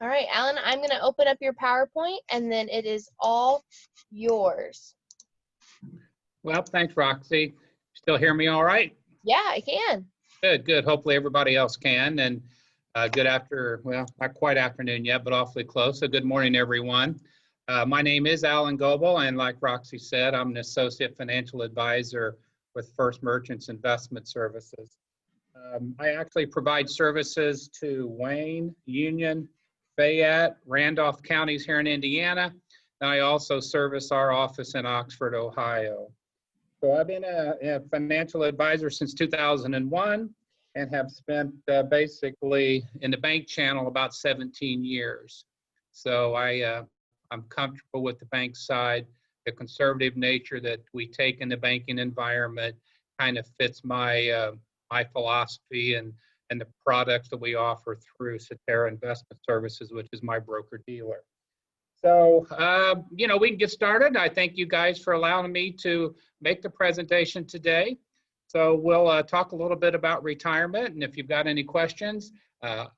All right, Alan, I'm going to open up your PowerPoint and then it is all yours. Well, thanks, Roxy. Still hear me all right? Yeah, I can. Good, good. Hopefully everybody else can. And good well, not quite afternoon yet, but awfully close. So good morning, everyone. My name is Alan Goebel, and like Roxy said, I'm an associate financial advisor with First Merchants Investment Services. I actually provide services to Wayne, Union, Fayette, Randolph counties here in Indiana. And I also service our office in Oxford, Ohio. So I've been a financial advisor since 2001 and have spent basically in the bank channel about 17 years. So I'm comfortable with the bank side. The conservative nature that we take in the banking environment kind of fits my my philosophy and the products that we offer through Cetera Investment Services, which is my broker dealer. So, you know, we can get started. I thank you guys for allowing me to make the presentation today. So we'll talk a little bit about retirement, and if you've got any questions,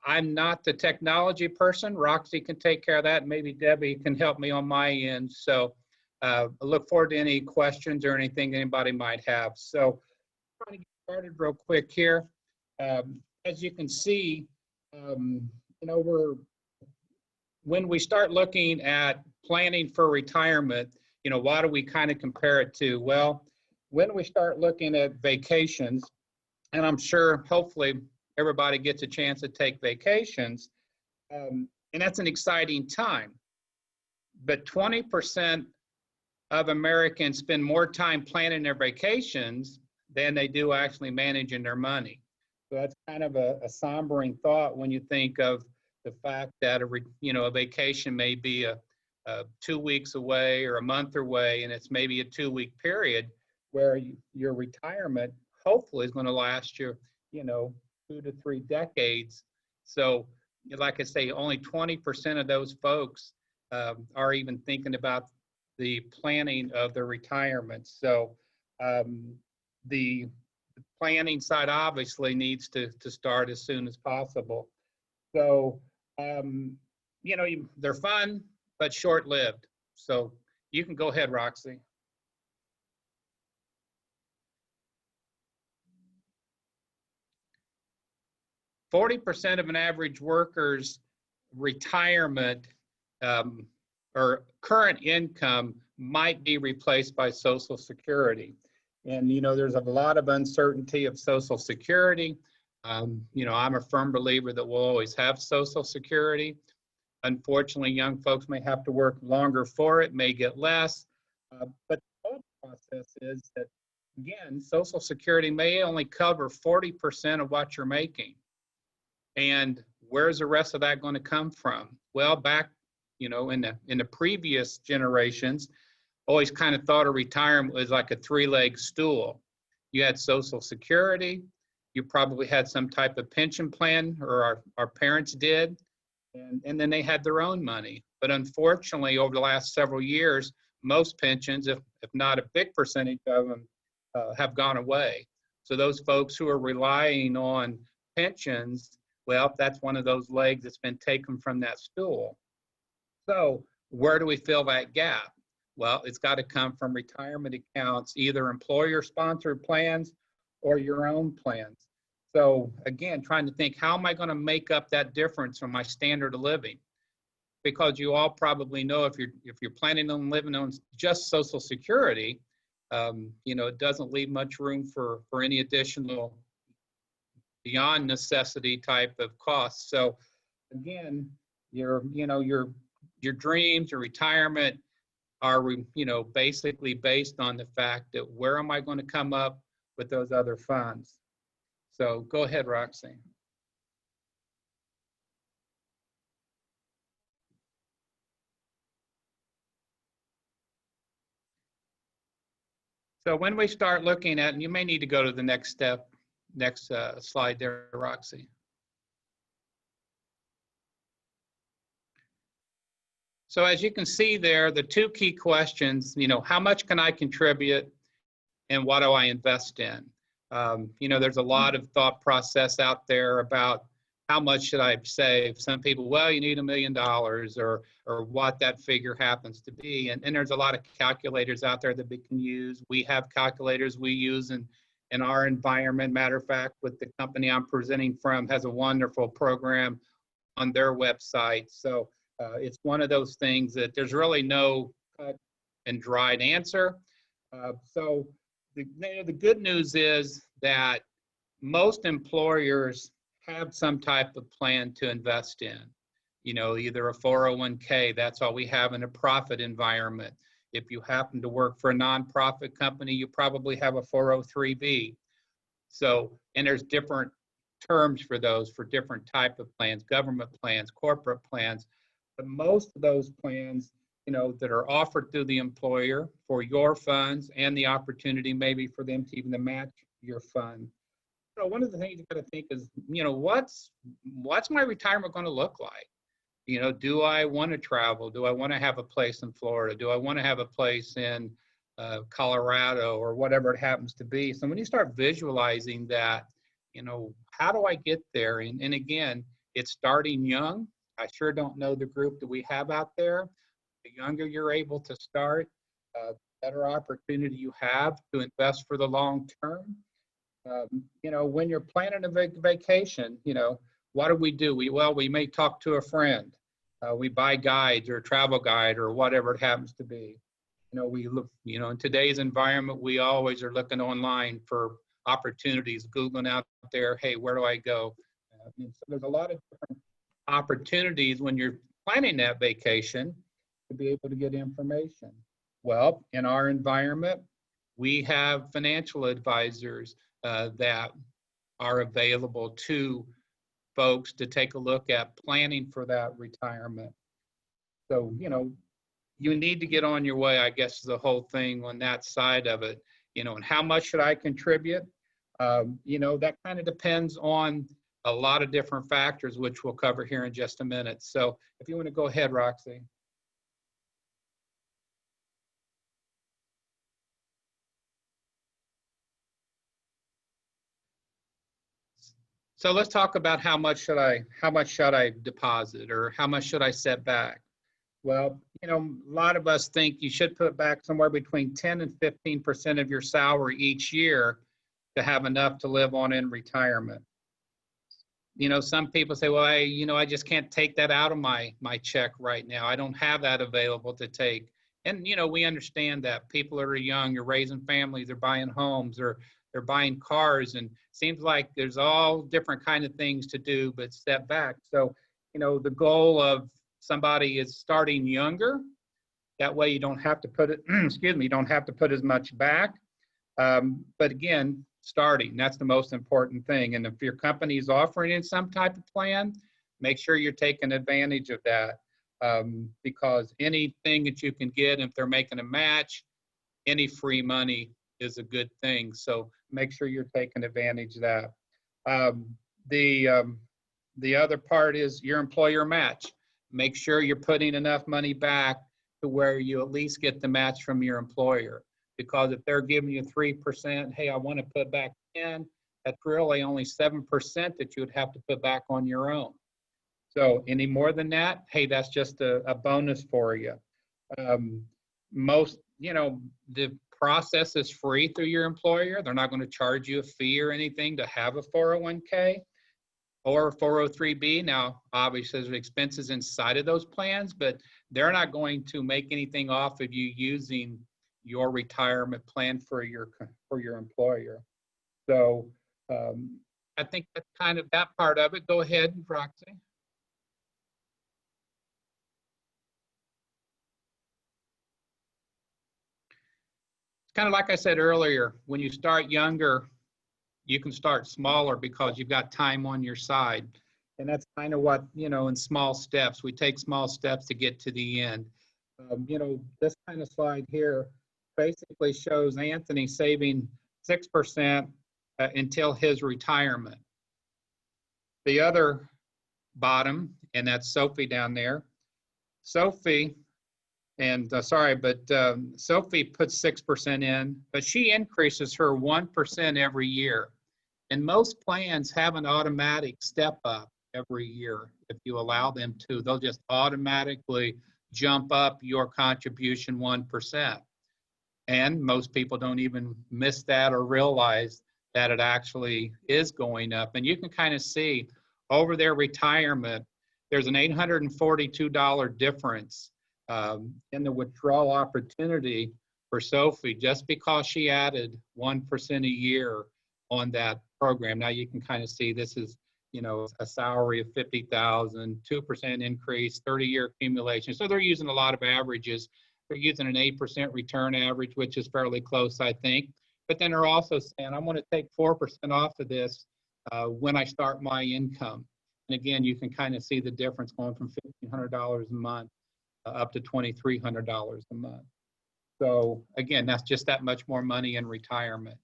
I'm not the technology person. Roxy can take care of that, and maybe Debbie can help me on my end. So I look forward to any questions or anything anybody might have. So trying to get started real quick here. As you can see, you know, when we start looking at planning for retirement, you know, what do we kind of compare it to? Well, when we start looking at vacations, and I'm sure hopefully everybody gets a chance to take vacations, and that's an exciting time. But 20% of Americans spend more time planning their vacations than they do actually managing their money. So that's kind of a sombering thought when you think of the fact that a vacation may be a 2 weeks away or a month away, and it's maybe a 2-week period where your retirement hopefully is going to last you, 2 to 3 decades. So, like I say, only 20% of those folks are even thinking about the planning of their retirement. So, the planning side obviously needs to start as soon as possible. So, they're fun, but short-lived. So you can go ahead, Roxy. %40 of an average worker's retirement or current income might be replaced by Social Security. And, there's a lot of uncertainty of Social Security. I'm a firm believer that we'll always have Social Security. Unfortunately, young folks may have to work longer for it, may get less. But the whole process is that, again, Social Security may only cover 40% of what you're making. And where's the rest of that going to come from? Well, back, in the previous generations, always kind of thought of retirement was like a 3-leg stool. You had Social Security, you probably had some type of pension plan, or our parents did, and then they had their own money. But unfortunately, over the last several years, most pensions, if not a big percentage of them, have gone away. So those folks who are relying on pensions, well, that's one of those legs that's been taken from that stool. So where do we fill that gap? Well, it's got to come from retirement accounts, either employer-sponsored plans or your own plans. So again, trying to think, how am I going to make up that difference from my standard of living? Because you all probably know, if you're planning on living on just Social Security, it doesn't leave much room for any additional beyond necessity type of costs. So again, your dreams, your retirement are, basically based on the fact that where am I going to come up with those other funds? So go ahead, Roxy. So when we start looking at, and you may need to go to the next slide there, Roxy. So as you can see there, the 2 key questions, how much can I contribute and what do I invest in? There's a lot of thought process out there about how much should I save? Some people, well, you need $1 million or what that figure happens to be. And there's a lot of calculators out there that we can use. We have calculators we use in our environment. Matter of fact, with the company I'm presenting from has a wonderful program on their website. So it's one of those things that there's really no cut and dried answer. So the good news is that most employers have some type of plan to invest in. You know, either a 401k, that's all we have in a profit environment. If you happen to work for a nonprofit company, you probably have a 403b. So, and there's different terms for those for different type of plans, government plans, corporate plans. But most of those plans, you know, that are offered through the employer for your funds and the opportunity maybe for them to even match your fund. So one of the things you got to think is, you know, what's my retirement going to look like? You know, do I want to travel? Do I want to have a place in Florida? Do I want to have a place in Colorado or whatever it happens to be? So when you start visualizing that, you know, how do I get there? And again, it's starting young. I sure don't know the group that we have out there. The younger you're able to start, better opportunity you have to invest for the long term. You know, when you're planning a vacation, you know, what do? We may talk to a friend. We buy guides or a travel guide or whatever it happens to be. You know, we look, you know, in today's environment, we always are looking online for opportunities, Googling out there, hey, where do I go? And so there's a lot of different opportunities when you're planning that vacation to be able to get information. Well, in our environment, we have financial advisors that are available to folks to take a look at planning for that retirement. So, you know, you need to get on your way, I guess, is the whole thing on that side of it. You know, and how much should I contribute? You know, that kind of depends on a lot of different factors, which we'll cover here in just a minute. So if you want to go ahead, Roxy. So let's talk about how much should I deposit or how much should I set back? Well, you know, a lot of us think you should put back somewhere between 10 and 15% of your salary each year to have enough to live on in retirement. You know, some people say, well, I just can't take that out of my check right now. I don't have that available to take. And, you know, we understand that people that are young, you're raising families, they're buying homes, or they're buying cars, and seems like there's all different kind of things to do, but step back. So, you know, the goal of somebody is starting younger. That way you don't have to put it, you don't have to put as much back. But again, starting, that's the most important thing. And if your company is offering in some type of plan, make sure you're taking advantage of that. Because anything that you can get, if they're making a match, any free money is a good thing. So make sure you're taking advantage of that. The other part is your employer match. Make sure you're putting enough money back to where you at least get the match from your employer. Because if they're giving you 3%, hey, I want to put back 10, that's really only 7% that you would have to put back on your own. So any more than that, hey, that's just a bonus for you. Most, you know, the process is free through your employer. They're not going to charge you a fee or anything to have a 401k or 403b. Now, obviously, there's expenses inside of those plans, but they're not going to make anything off of you using your retirement plan for your employer. So I think that's kind of that part of it. Go ahead, Roxy. Kind of like I said earlier, when you start younger, you can start smaller because you've got time on your side. And that's kind of what, you know, in small steps, we take small steps to get to the end. You know, this kind of slide here basically shows Anthony saving 6% until his retirement. The other bottom, and that's Sophie down there. Sophie, and Sophie puts 6% in, but she increases her 1% every year. And most plans have an automatic step up. every year. If you allow them to, they'll just automatically jump up your contribution 1%. And most people don't even miss that or realize that it actually is going up. And you can kind of see over their retirement, there's an $842 difference in the withdrawal opportunity for Sophie just because she added 1% a year on that program. Now you can kind of see this is, you know, a salary of $50,000, 2% increase, 30-year accumulation. So they're using a lot of averages. They're using an 8% return average, which is fairly close, I think. But then they're also saying, I'm going to take 4% off of this when I start my income. And again, you can kind of see the difference going from $1,500 a month up to $2,300 a month. So again, that's just that much more money in retirement.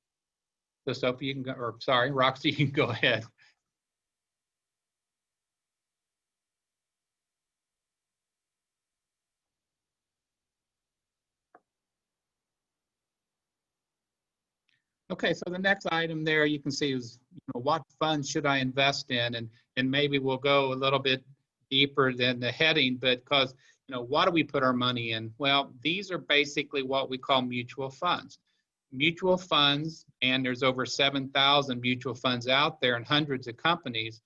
So Sophie, you can go, or sorry, Roxy, you can go ahead. Okay, so the next item there you can see is, you know, what funds should I invest in? And maybe we'll go a little bit deeper than the heading, but because, you know, why do we put our money in? Well, these are basically what we call mutual funds. Mutual funds, and there's over 7,000 mutual funds out there and hundreds of companies,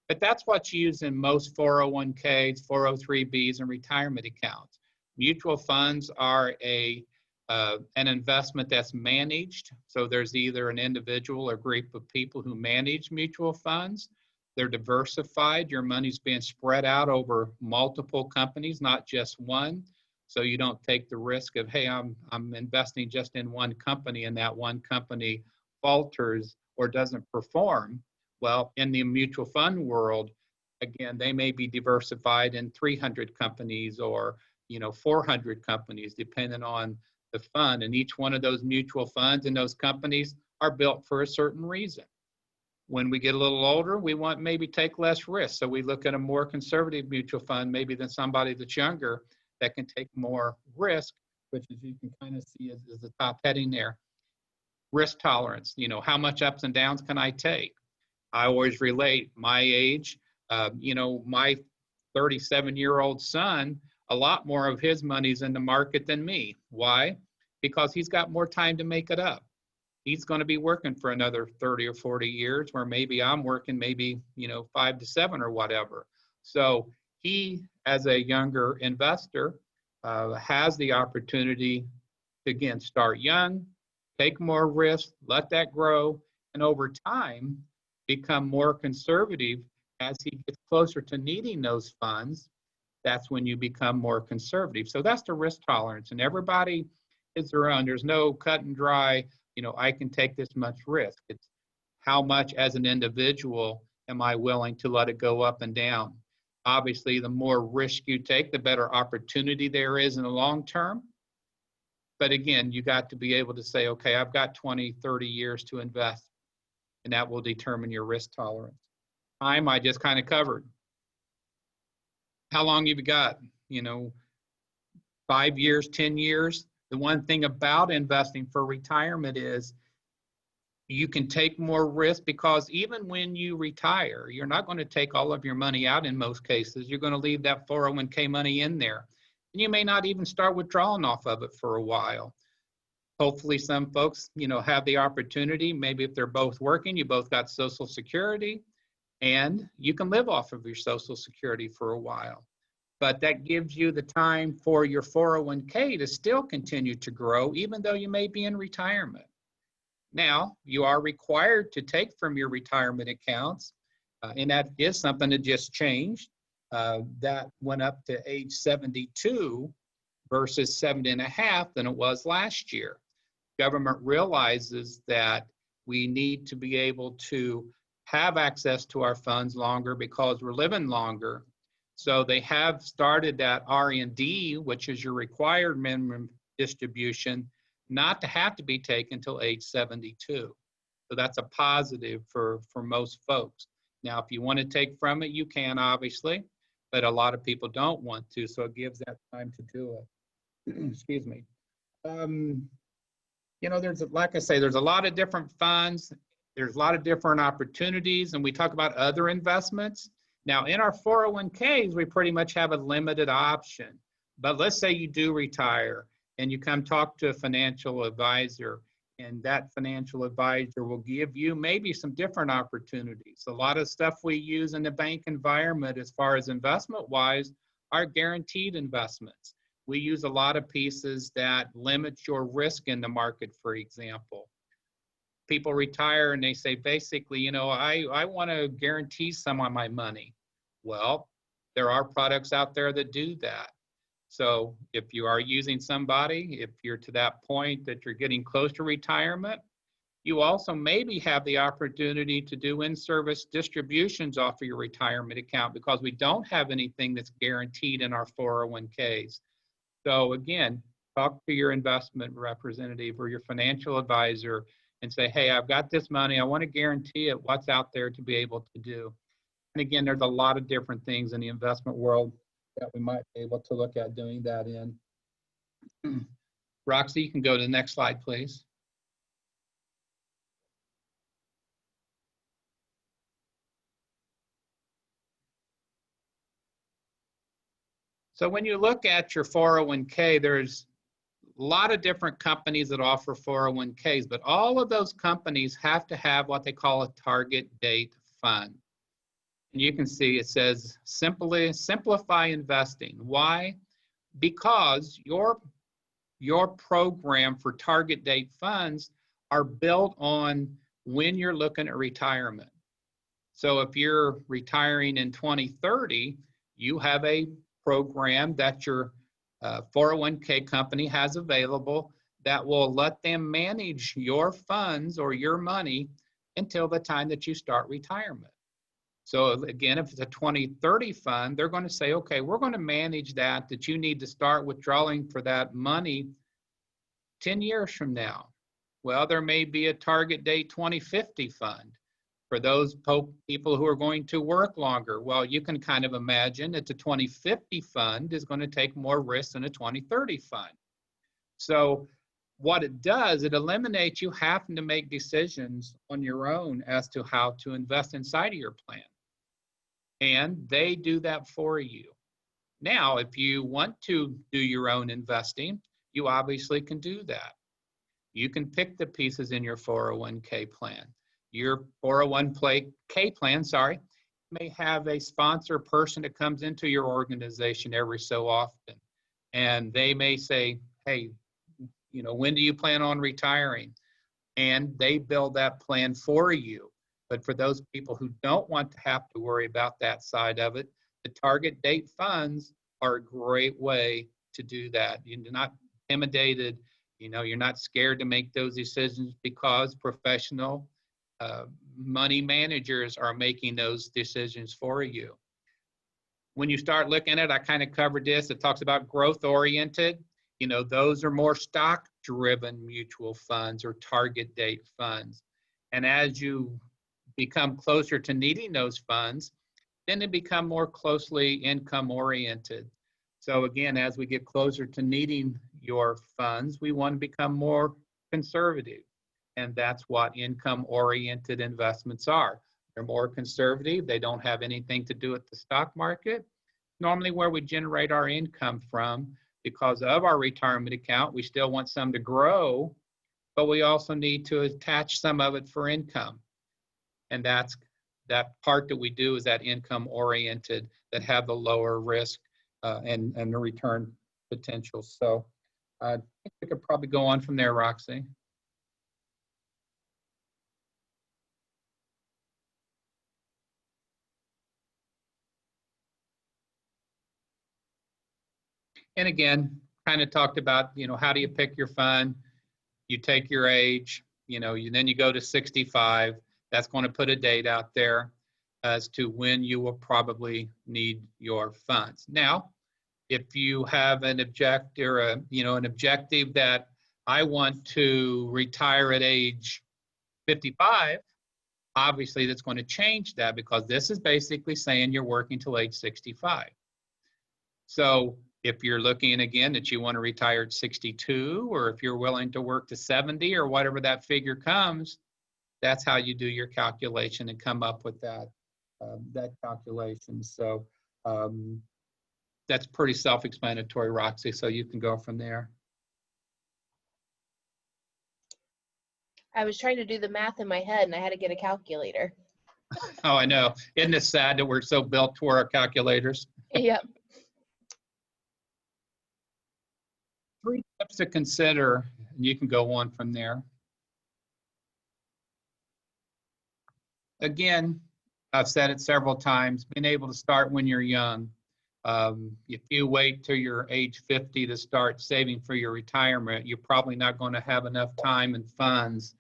but that's what's used in most 401ks, 403bs, and retirement accounts. Mutual funds are an investment that's managed. So there's either an individual or group of people who manage mutual funds. They're diversified. Your money's being spread out over multiple companies, not just one. So you don't take the risk of, hey, I'm investing just in one company and that one company falters or doesn't perform. Well, in the mutual fund world, again, they may be diversified in 300 companies or, you know, 400 companies, depending on the fund. And each one of those mutual funds and those companies are built for a certain reason. When we get a little older, we want maybe take less risk. So we look at a more conservative mutual fund, maybe than somebody that's younger that can take more risk, which as you can kind of see is the top heading there. Risk tolerance, you know, how much ups and downs can I take? I always relate my age, you know, my 37-year-old son, a lot more of his money's in the market than me. Why? Because he's got more time to make it up. He's going to be working for another 30 or 40 years, where maybe I'm working maybe, you know, 5 to 7 or whatever. So he, as a younger investor, has the opportunity to, again, start young, take more risk, let that grow, and over time, become more conservative as he gets closer to needing those funds. That's when you become more conservative. So that's the risk tolerance, and everybody is their own. There's no cut and dry, you know, I can take this much risk. It's how much as an individual am I willing to let it go up and down? Obviously, the more risk you take, the better opportunity there is in the long term. But again, you got to be able to say, okay, I've got 20, 30 years to invest, and that will determine your risk tolerance. Time I just kind of covered. How long have you got? You know, 5 years, 10 years? The one thing about investing for retirement is you can take more risk, because even when you retire, you're not going to take all of your money out in most cases. You're going to leave that 401k money in there. And you may not even start withdrawing off of it for a while. Hopefully some folks, you know, have the opportunity. Maybe if they're both working, you both got Social Security, and you can live off of your Social Security for a while. But that gives you the time for your 401k to still continue to grow, even though you may be in retirement. Now, you are required to take from your retirement accounts, and that is something that just changed. That went up to age 72 versus 70.5 than it was last year. Government realizes that we need to be able to have access to our funds longer because we're living longer. So they have started that R&D, which is your required minimum distribution, not to have to be taken until age 72. So that's a positive for most folks. Now, if you want to take from it, you can, obviously, but a lot of people don't want to, so it gives that time to do it. Excuse me. You know, there's, like I say, there's a lot of different funds. There's a lot of different opportunities, and we talk about other investments. Now, in our 401ks, we pretty much have a limited option. But let's say you do retire and you come talk to a financial advisor, and that financial advisor will give you maybe some different opportunities. A lot of stuff we use in the bank environment as far as investment-wise are guaranteed investments. We use a lot of pieces that limit your risk in the market, for example. People retire and they say, basically, you know, I want to guarantee some of my money. Well, there are products out there that do that. So if you are using somebody, if you're to that point that you're getting close to retirement, you also maybe have the opportunity to do in-service distributions off of your retirement account, because we don't have anything that's guaranteed in our 401ks. So again, talk to your investment representative or your financial advisor and say, hey, I've got this money. I want to guarantee it. What's out there to be able to do? And again, there's a lot of different things in the investment world that we might be able to look at doing that in. Roxy, you can go to the next slide, please. So when you look at your 401k, there's a lot of different companies that offer 401ks, but all of those companies have to have what they call a target date fund. And you can see it says simplify investing. Why? Because your program for target date funds are built on when you're looking at retirement. So if you're retiring in 2030, you have a program that your 401k company has available that will let them manage your funds or your money until the time that you start retirement. So again, if it's a 2030 fund, they're going to say, okay, we're going to manage that you need to start withdrawing for that money 10 years from now. Well, there may be a target date 2050 fund for those people who are going to work longer. Well, you can kind of imagine that the 2050 fund is going to take more risk than a 2030 fund. So what it does, it eliminates you having to make decisions on your own as to how to invest inside of your plan. And they do that for you. Now, if you want to do your own investing, you obviously can do that. You can pick the pieces in your 401k plan. Your 401k plan, may have a sponsor person that comes into your organization every so often. And they may say, hey, you know, when do you plan on retiring? And they build that plan for you. But for those people who don't want to have to worry about that side of it, the target date funds are a great way to do that. You're not intimidated, you know, you're not scared to make those decisions because professional money managers are making those decisions for you. When you start looking at it, I kind of covered this, it talks about growth oriented. You know, those are more stock driven mutual funds or target date funds. And as you become closer to needing those funds, then they become more closely income oriented. So again, as we get closer to needing your funds, we want to become more conservative. And that's what income oriented investments are. They're more conservative. They don't have anything to do with the stock market. Normally where we generate our income from, because of our retirement account, we still want some to grow, but we also need to attach some of it for income. And that's that part that we do is that income oriented, that have the lower risk and the return potential. So I think we could probably go on from there, Roxy. And again, kind of talked about, you know, how do you pick your fund? You take your age, you know, then you go to 65. That's going to put a date out there as to when you will probably need your funds. Now, if you have an objective or an objective that I want to retire at age 55, obviously that's going to change that, because this is basically saying you're working till age 65. So if you're looking again that you want to retire at 62, or if you're willing to work to 70 or whatever that figure comes, that's how you do your calculation and come up with that that calculation. So that's pretty self-explanatory, Roxy, so you can go from there. I was trying to do the math in my head and I had to get a calculator. Oh, I know. Isn't it sad that we're so built toward our calculators? Yep. 3 tips to consider, and you can go on from there. Again, I've said it several times, being able to start when you're young. If you wait till you're age 50 to start saving for your retirement, you're probably not going to have enough time and funds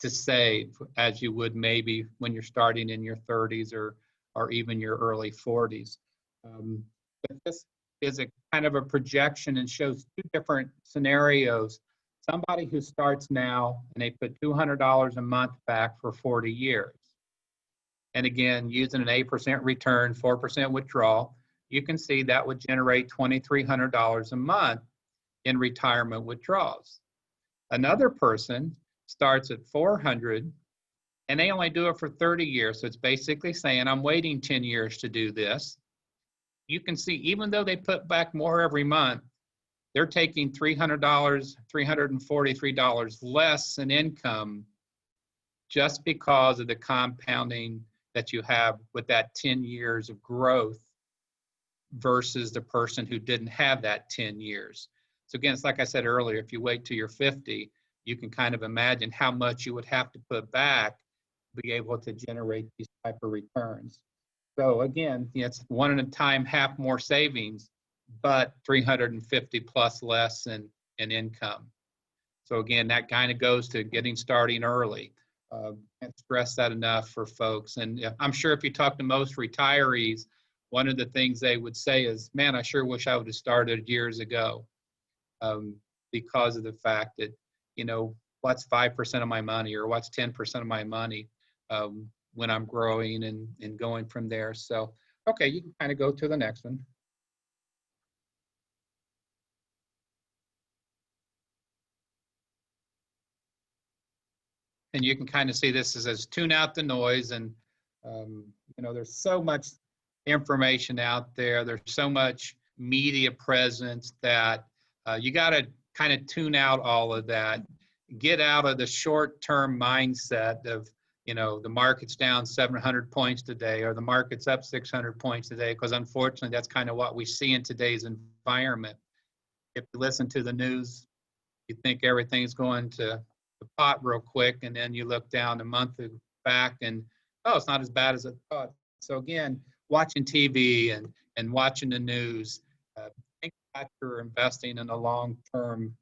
to save as you would maybe when you're starting in your 30s or even your early 40s. But this is a kind of a projection and shows 2 different scenarios. Somebody who starts now and they put $200 a month back for 40 years. And again, using an 8% return, 4% withdrawal, you can see that would generate $2,300 a month in retirement withdrawals. Another person starts at 400 and they only do it for 30 years. So it's basically saying, I'm waiting 10 years to do this. You can see, even though they put back more every month, they're taking $300, $343 less in income just because of the compounding that you have with that 10 years of growth versus the person who didn't have that 10 years. So again, it's like I said earlier, if you wait till you're 50, you can kind of imagine how much you would have to put back to be able to generate these type of returns. So again, it's 1 at a time, half more savings, but 350 plus less in income. So again, that kind of goes to getting starting early. Can't stress that enough for folks. And I'm sure if you talk to most retirees, one of the things they would say is, man, I sure wish I would have started years ago, because of the fact that, what's 5% of my money or what's 10% of my money when I'm growing and going from there. So, okay, you can kind of go to the next one. And you can kind of see this as tune out the noise. And, there's so much information out there. There's so much media presence that you got to kind of tune out all of that. Get out of the short-term mindset of, the market's down 700 points today or the market's up 600 points today, because unfortunately, that's kind of what we see in today's environment. If you listen to the news, you think everything's going to the pot real quick, and then you look down a month back and, oh, it's not as bad as I thought. So again, watching TV and watching the news, think that you're investing in the long term,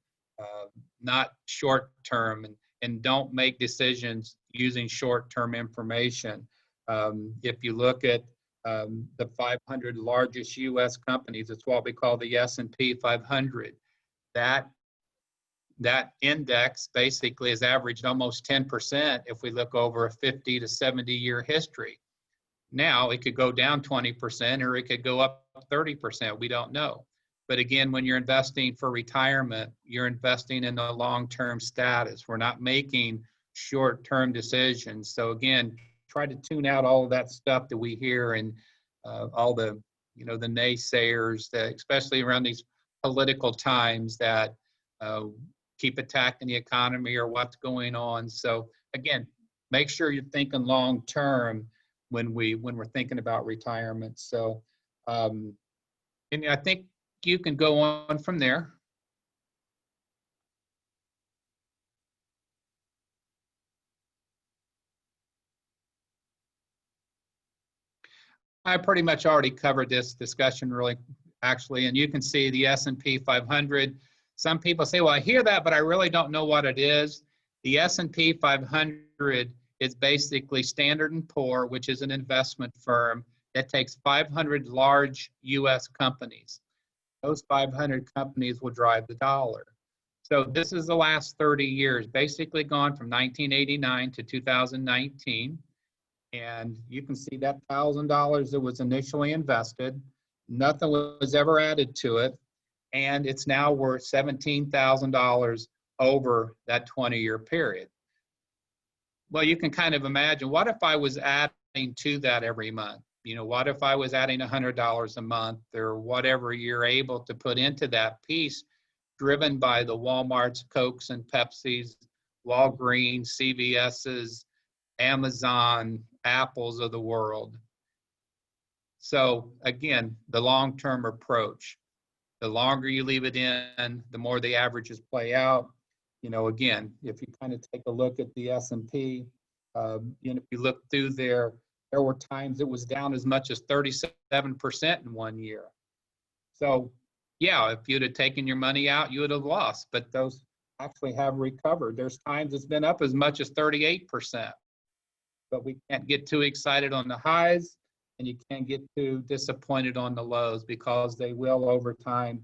not short term, and don't make decisions using short term information. If you look at the 500 largest U.S. companies, it's what we call the S&P 500. That index basically has averaged almost 10% if we look over a 50 to 70 year history. Now it could go down 20% or it could go up 30%. We don't know. But again, when you're investing for retirement, you're investing in a long-term status. We're not making short-term decisions. So again, try to tune out all of that stuff that we hear and all the, the naysayers, that, especially around these political times, that keep attacking the economy or what's going on. So again, make sure you're thinking long-term when we're thinking about retirement. So, and I think you can go on from there. I pretty much already covered this discussion actually, and you can see the S&P 500. Some people say, well, I hear that, but I really don't know what it is. The S&P 500 is basically Standard & Poor's, which is an investment firm that takes 500 large U.S. companies. Those 500 companies will drive the dollar. So this is the last 30 years, basically gone from 1989 to 2019. And you can see that $1,000 that was initially invested, nothing was ever added to it. And it's now worth $17,000 over that 20-year period. Well, you can kind of imagine, what if I was adding to that every month. You know, what if I was adding $100 a month or whatever you're able to put into that piece, driven by the Walmarts, Cokes, and Pepsis, Walgreens, CVS's, Amazon, Apples of the world. So again, the long-term approach. The longer you leave it in, the more the averages play out. You know, again, if you kind of take a look at the S&P, you know, if you look through there were times it was down as much as 37% in 1 year. So yeah, if you'd have taken your money out, you would have lost, but those actually have recovered. There's times it's been up as much as 38%, but we can't get too excited on the highs, and you can't get too disappointed on the lows, because they will over time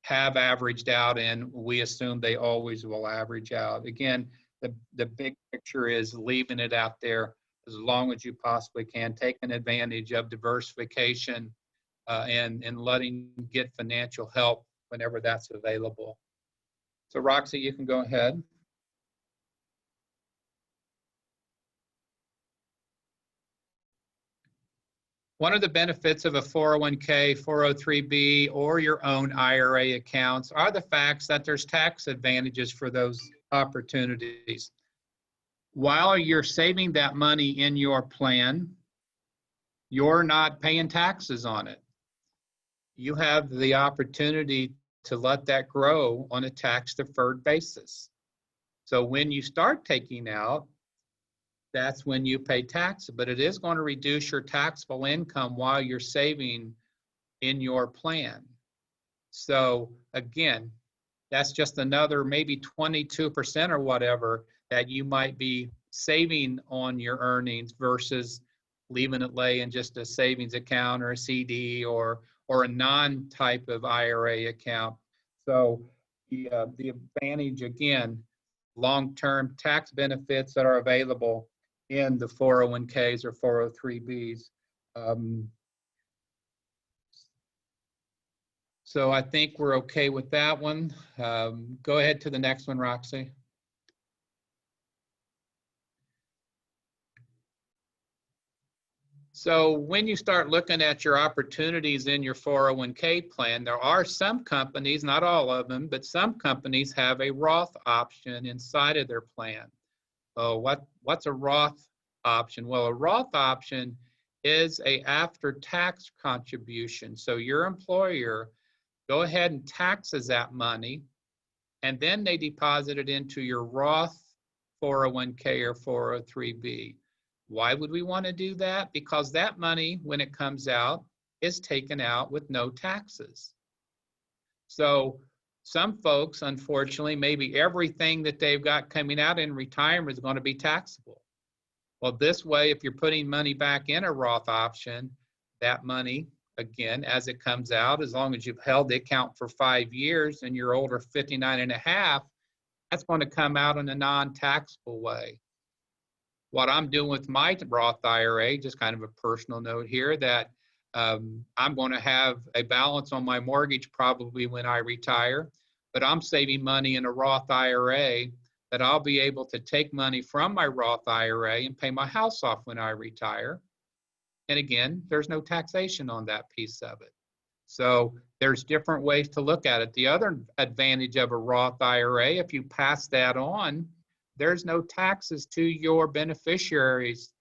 have averaged out, and we assume they always will average out. Again, the big picture is leaving it out there as long as you possibly can, taking advantage of diversification and letting you get financial help whenever that's available. So Roxy, you can go ahead. One of the benefits of a 401k, 403b, or your own IRA accounts are the facts that there's tax advantages for those opportunities. While you're saving that money in your plan, you're not paying taxes on it. You have the opportunity to let that grow on a tax-deferred basis. So when you start taking out, that's when you pay tax, but it is going to reduce your taxable income while you're saving in your plan. So again, that's just another maybe 22% or whatever that you might be saving on your earnings versus leaving it lay in just a savings account or a CD or a non-type of IRA account. So the advantage, again, long-term tax benefits that are available in the 401ks or 403bs. So I think we're okay with that one. Go ahead to the next one, Roxy. So when you start looking at your opportunities in your 401k plan, there are some companies, not all of them, but some companies have a Roth option inside of their plan. Oh, what's a Roth option? Well, a Roth option is a after-tax contribution. So your employer go ahead and taxes that money, and then they deposit it into your Roth 401k or 403b. Why would we want to do that? Because that money, when it comes out, is taken out with no taxes. So some folks, unfortunately, maybe everything that they've got coming out in retirement is going to be taxable. Well, this way, if you're putting money back in a Roth option, that money, again, as it comes out, as long as you've held the account for 5 years and you're older 59 and a half, that's going to come out in a non-taxable way. What I'm doing with my Roth IRA, just kind of a personal note here, that I'm going to have a balance on my mortgage probably when I retire, but I'm saving money in a Roth IRA that I'll be able to take money from my Roth IRA and pay my house off when I retire. And again, there's no taxation on that piece of it. So there's different ways to look at it. The other advantage of a Roth IRA, if you pass that on, there's no taxes to your beneficiaries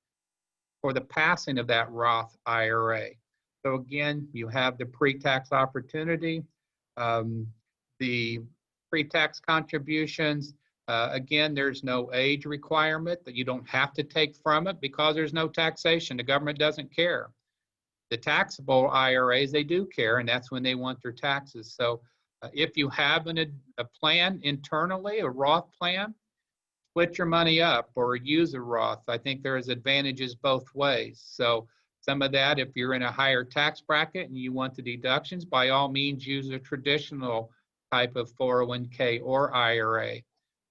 for the passing of that Roth IRA. So again, you have the pre-tax opportunity, the pre-tax contributions. Again, there's no age requirement that you don't have to take from it because there's no taxation. The government doesn't care. The taxable IRAs, they do care, and that's when they want their taxes. So if you have a plan internally, a Roth plan, split your money up or use a Roth. I think there is advantages both ways. So some of that, if you're in a higher tax bracket and you want the deductions, by all means use a traditional type of 401k or IRA.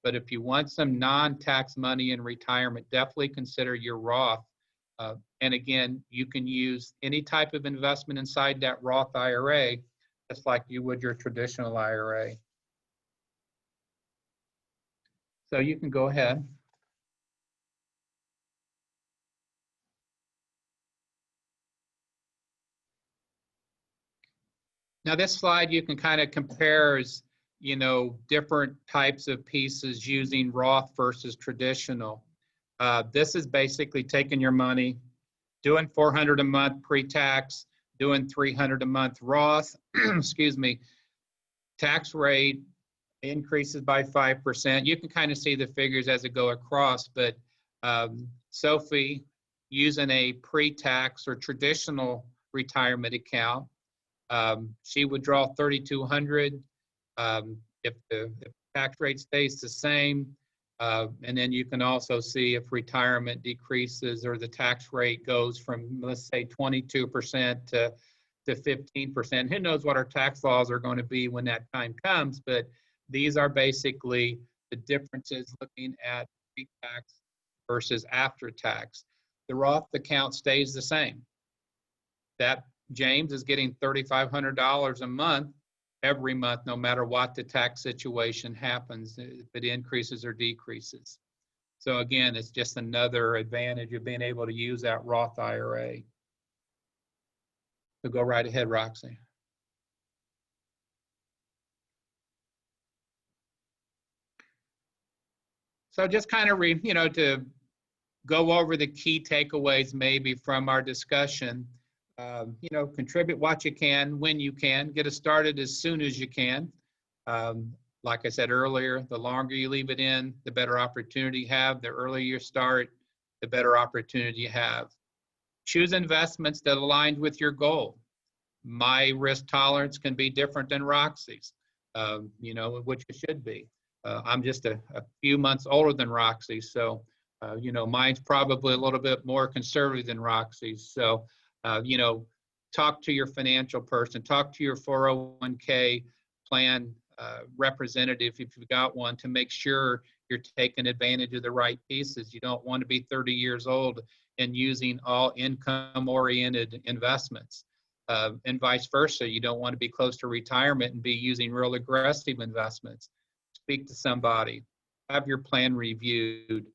But if you want some non-tax money in retirement, definitely consider your Roth. And again, you can use any type of investment inside that Roth IRA, just like you would your traditional IRA. So you can go ahead. Now this slide, you can kind of compares, different types of pieces using Roth versus traditional. This is basically taking your money, doing $400 a month pre-tax, doing $300 a month Roth, excuse me, tax rate increases by 5%. You can kind of see the figures as it go across, but Sophie, using a pre-tax or traditional retirement account, she would draw $3,200 if the tax rate stays the same. And then you can also see if retirement decreases or the tax rate goes from, let's say, 22% to 15%. Who knows what our tax laws are going to be when that time comes, but these are basically the differences looking at pre-tax versus after tax. The Roth account stays the same. That James is getting $3,500 a month every month, no matter what the tax situation happens, if it increases or decreases. So again, it's just another advantage of being able to use that Roth IRA. So go right ahead, Roxy. So just kind of, to go over the key takeaways maybe from our discussion. Contribute what you can, when you can, get it started as soon as you can. Like I said earlier, the longer you leave it in, the better opportunity you have. The earlier you start, the better opportunity you have. Choose investments that align with your goal. My risk tolerance can be different than Roxy's, which it should be. I'm just a few months older than Roxy, so, mine's probably a little bit more conservative than Roxy's. So, talk to your financial person, talk to your 401k plan representative if you've got one, to make sure you're taking advantage of the right pieces. You don't want to be 30 years old and using all income-oriented investments. And vice versa, you don't want to be close to retirement and be using real aggressive investments. Speak to somebody, have your plan reviewed,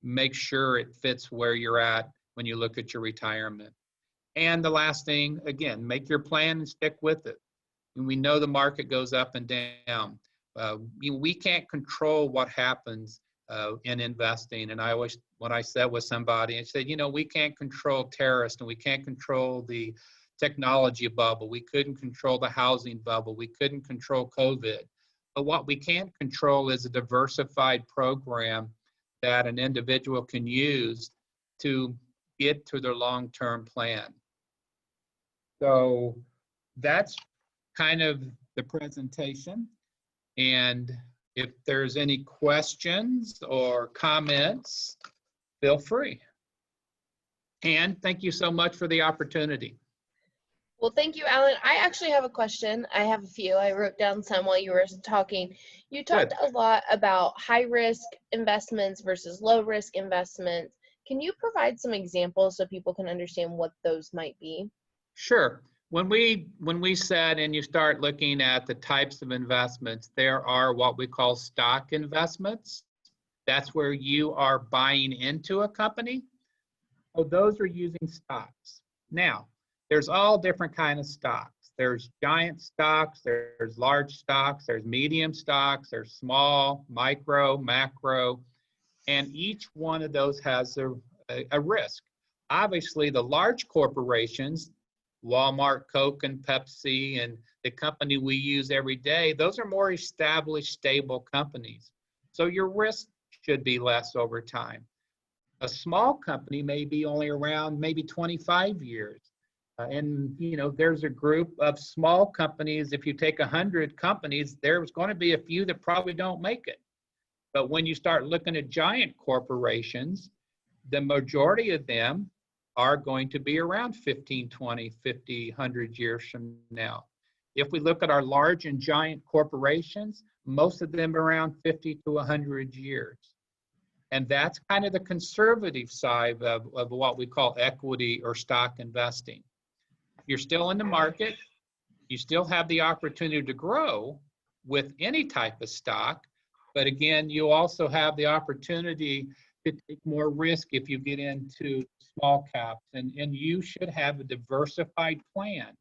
make sure it fits where you're at when you look at your retirement. And the last thing, again, make your plan and stick with it. And we know the market goes up and down. We can't control what happens in investing. And I always, when I said with somebody, I said, we can't control terrorists and we can't control the technology bubble. We couldn't control the housing bubble. We couldn't control COVID. But what we can control is a diversified program that an individual can use to get to their long-term plan. So that's kind of the presentation. And if there's any questions or comments, feel free. And thank you so much for the opportunity. Well, thank you, Alan. I actually have a question. I have a few. I wrote down some while you were talking. You talked a lot about high-risk investments versus low-risk investments. Can you provide some examples so people can understand what those might be? Sure. When we said, and you start looking at the types of investments, there are what we call stock investments. That's where you are buying into a company. So those are using stocks. Now, there's all different kinds of stocks. There's giant stocks, there's large stocks, there's medium stocks, there's small, micro, macro, and each one of those has a risk. Obviously, the large corporations, Walmart, Coke, and Pepsi, and the company we use every day, those are more established, stable companies. So your risk should be less over time. A small company may be only around maybe 25 years. And there's a group of small companies. If you take 100 companies, there's going to be a few that probably don't make it. But when you start looking at giant corporations, the majority of them are going to be around 15, 20, 50, 100 years from now. If we look at our large and giant corporations, most of them are around 50 to 100 years. And that's kind of the conservative side of what we call equity or stock investing. You're still in the market, you still have the opportunity to grow with any type of stock, but again, you also have the opportunity to take more risk if you get into small caps, and you should have a diversified plan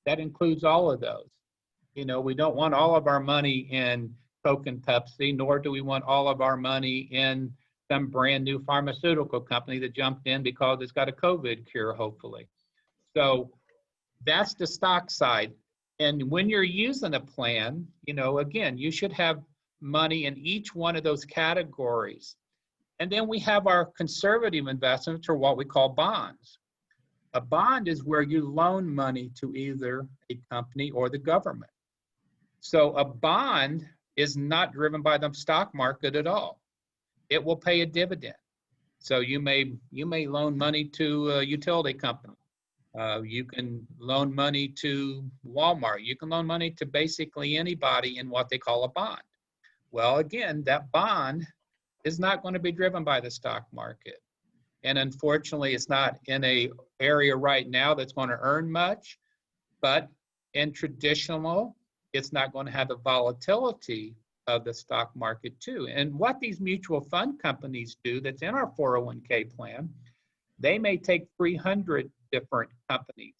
that includes all of those. You know, we don't want all of our money in Coke and Pepsi, nor do we want all of our money in some brand new pharmaceutical company that jumped in because it's got a COVID cure, hopefully. So that's the stock side. And when you're using a plan, you know, again, you should have money in each one of those categories. And then we have our conservative investments, or what we call bonds. A bond is where you loan money to either a company or the government. So a bond is not driven by the stock market at all. It will pay a dividend. So you may loan money to a utility company. You can loan money to Walmart. You can loan money to basically anybody in what they call a bond. Well, again, that bond is not going to be driven by the stock market. And unfortunately, it's not in an area right now that's going to earn much, but in traditional, it's not going to have the volatility of the stock market too. And what these mutual fund companies do that's in our 401k plan, they may take 300 different companies,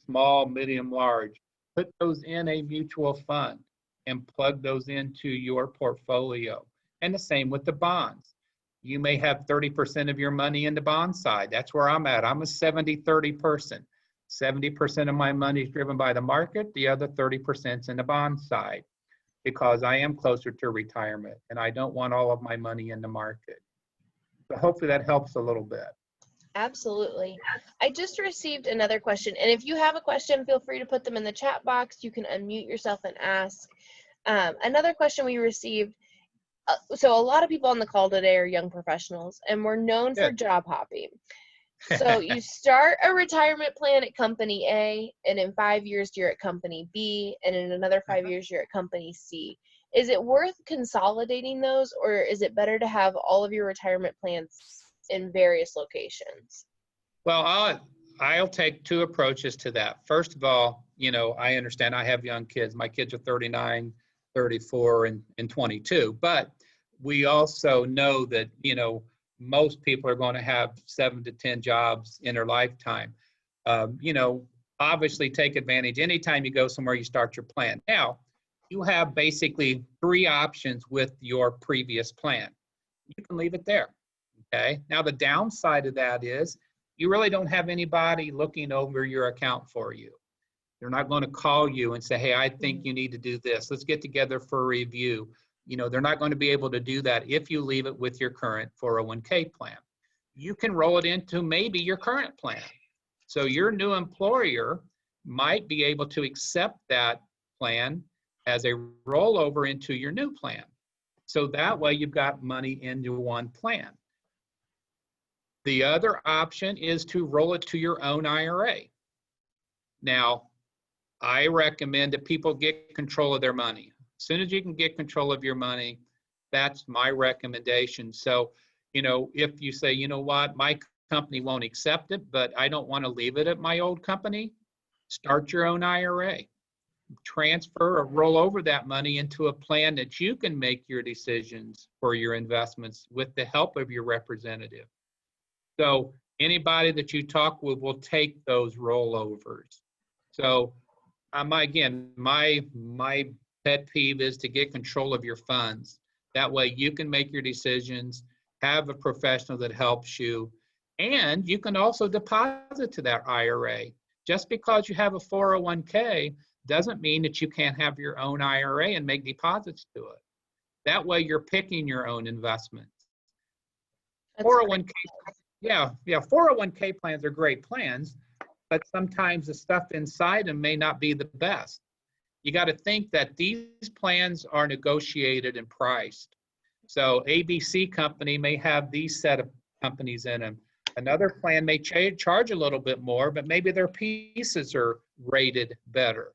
small, medium, large, put those in a mutual fund and plug those into your portfolio. And the same with the bonds. You may have 30% of your money in the bond side. That's where I'm at. I'm a 70-30 person. 70% of my money is driven by the market. The other 30% is in the bond side, because I am closer to retirement and I don't want all of my money in the market. So hopefully that helps a little bit. Absolutely. I just received another question, and if you have a question, feel free to put them in the chat box. You can unmute yourself and ask. Another question we received, so a lot of people on the call today are young professionals, and we're known for job hopping. So you start a retirement plan at company A, and in 5 years you're at company B, and in another 5 years you're at company C. Is it worth consolidating those, or is it better to have all of your retirement plans in various locations? Well, I'll take two approaches to that. First of all, you know, I understand I have young kids. My kids are 39, 34, and 22. But we also know that, you know, most people are going to have 7 to 10 jobs in their lifetime. You know, obviously take advantage. Anytime you go somewhere, you start your plan. Now, you have basically 3 options with your previous plan. You can leave it there. Okay. Now, the downside of that is you really don't have anybody looking over your account for you. They're not going to call you and say, hey, I think you need to do this. Let's get together for a review. You know, they're not going to be able to do that if you leave it with your current 401k plan. You can roll it into maybe your current plan. So your new employer might be able to accept that plan as a rollover into your new plan. So that way you've got money into one plan. The other option is to roll it to your own IRA. Now, I recommend that people get control of their money. As soon as you can get control of your money, that's my recommendation. So, you know, if you say, you know what, my company won't accept it, but I don't want to leave it at my old company, start your own IRA. Transfer or roll over that money into a plan that you can make your decisions for your investments with the help of your representative. So anybody that you talk with will take those rollovers. So my pet peeve is to get control of your funds. That way you can make your decisions, have a professional that helps you, and you can also deposit to that IRA. Just because you have a 401k doesn't mean that you can't have your own IRA and make deposits to it. That way you're picking your own investments. 401k, yeah, 401k plans are great plans, but sometimes the stuff inside them may not be the best. You got to think that these plans are negotiated and priced. So ABC company may have these set of companies in them. Another plan may charge a little bit more, but maybe their pieces are rated better.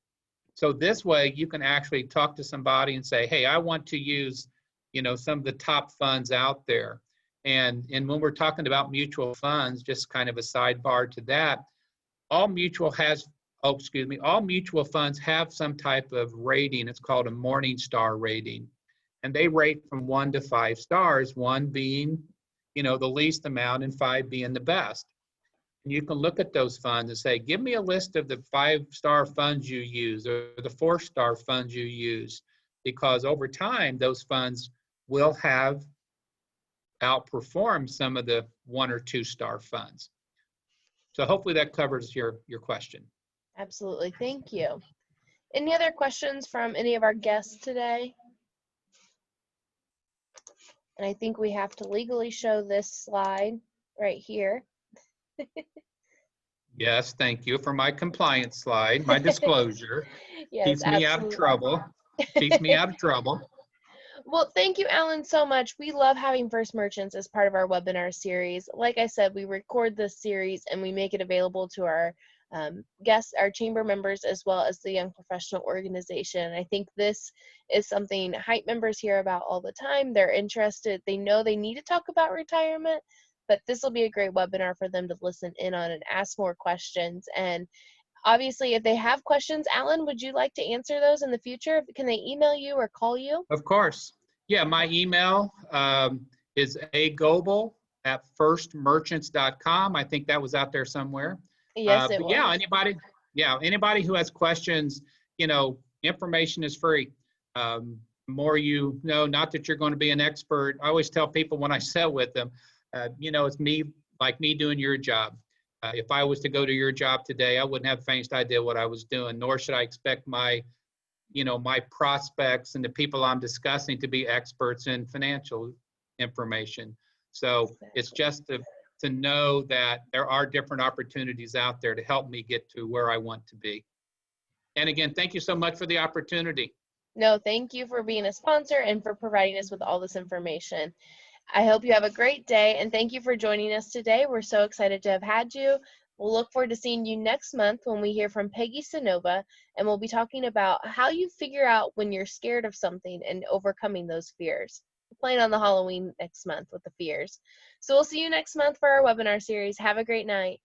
So this way you can actually talk to somebody and say, hey, I want to use, you know, some of the top funds out there. And when we're talking about mutual funds, just kind of a sidebar to that, all mutual funds have some type of rating. It's called a Morningstar rating. And they rate from 1 to 5 stars, 1 being, you know, the least amount and 5 being the best. You can look at those funds and say, give me a list of the 5-star funds you use or the 4-star funds you use, because over time, those funds will have outperformed some of the 1 or 2-star funds. So hopefully that covers your question. Absolutely. Thank you. Any other questions from any of our guests today? And I think we have to legally show this slide right here. Yes, thank you for my compliance slide, my disclosure. Yes, Keeps me out of trouble. Keeps me out of trouble. Well, thank you, Alan, so much. We love having First Merchants as part of our webinar series. Like I said, we record this series and we make it available to our guests, our chamber members, as well as the Young Professional Organization. I think this is something HYPE members hear about all the time. They're interested. They know they need to talk about retirement, but this will be a great webinar for them to listen in on and ask more questions. And obviously, if they have questions, Alan, would you like to answer those in the future? Can they email you or call you? Of course. Yeah, my email is agobel@firstmerchants.com. I think that was out there somewhere. Yes, it But was. anybody who has questions, information is free. More you know, not that you're going to be an expert. I always tell people when I sell with them, it's like me doing your job. If I was to go to your job today, I wouldn't have the faintest idea what I was doing, nor should I expect my prospects and the people I'm discussing to be experts in financial information. So it's just to know that there are different opportunities out there to help me get to where I want to be. And again, thank you so much for the opportunity. No, thank you for being a sponsor and for providing us with all this information. I hope you have a great day, and thank you for joining us today. We're so excited to have had you. We'll look forward to seeing you next month when we hear from Peggy Sonova, and we'll be talking about how you figure out when you're scared of something and overcoming those fears. We're playing on the Halloween next month with the fears. So we'll see you next month for our webinar series. Have a great night.